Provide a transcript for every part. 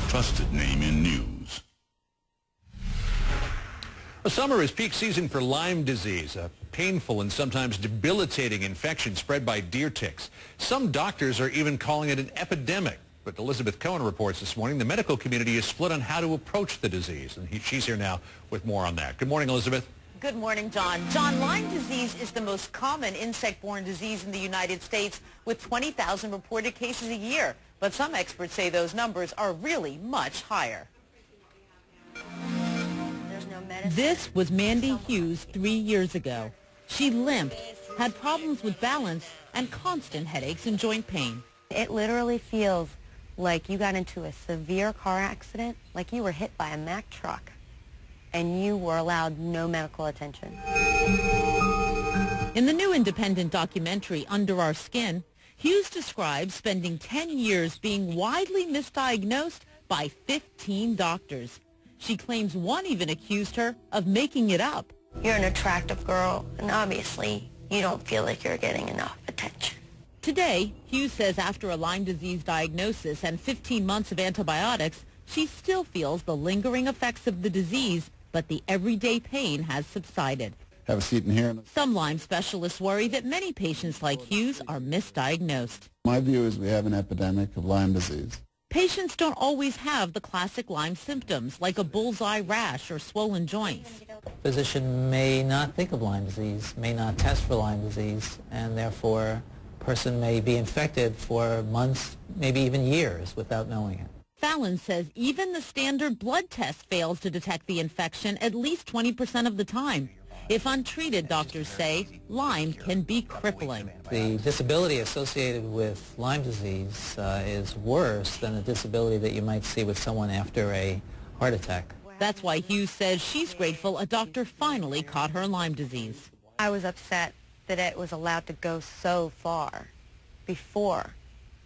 trusted name in news. Well, summer is peak season for Lyme disease, a painful and sometimes debilitating infection spread by deer ticks. Some doctors are even calling it an epidemic. But Elizabeth Cohen reports this morning the medical community is split on how to approach the disease. And she's here now with more on that. Good morning, Elizabeth. Good morning, John. John, Lyme disease is the most common insect-borne disease in the United States, with 20,000 reported cases a year. But some experts say those numbers are really much higher. This was Mandy Hughes 3 years ago. She limped, had problems with balance, and constant headaches and joint pain. It literally feels like you got into a severe car accident, like you were hit by a Mack truck, and you were allowed no medical attention. In the new independent documentary, Under Our Skin, Hughes describes spending 10 years being widely misdiagnosed by 15 doctors. She claims one even accused her of making it up. You're an attractive girl, and obviously you don't feel like you're getting enough attention. Today, Hughes says after a Lyme disease diagnosis and 15 months of antibiotics, she still feels the lingering effects of the disease, but the everyday pain has subsided. Have a seat in here. Some Lyme specialists worry that many patients like Hughes are misdiagnosed. My view is we have an epidemic of Lyme disease. Patients don't always have the classic Lyme symptoms, like a bullseye rash or swollen joints. Physician may not think of Lyme disease, may not test for Lyme disease, and therefore a person may be infected for months, maybe even years, without knowing it. Fallon says even the standard blood test fails to detect the infection at least 20% of the time. If untreated, doctors say, Lyme can be crippling. The disability associated with Lyme disease is worse than the disability that you might see with someone after a heart attack. That's why Hughes says she's grateful a doctor finally caught her Lyme disease. I was upset that it was allowed to go so far before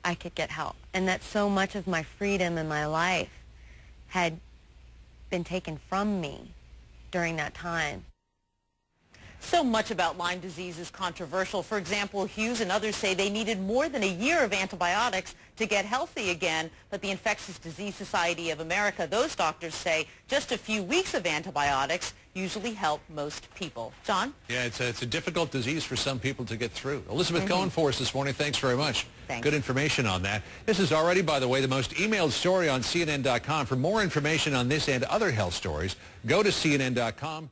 I could get help, and that so much of my freedom in my life had been taken from me during that time. So much about Lyme disease is controversial. For example, Hughes and others say they needed more than a year of antibiotics to get healthy again. But the Infectious Disease Society of America, those doctors say just a few weeks of antibiotics usually help most people. John? Yeah, it's a difficult disease for some people to get through. Elizabeth Cohen for us this morning. Thanks very much. Thanks. Good information on that. This is already, by the way, the most emailed story on CNN.com. For more information on this and other health stories, go to CNN.com.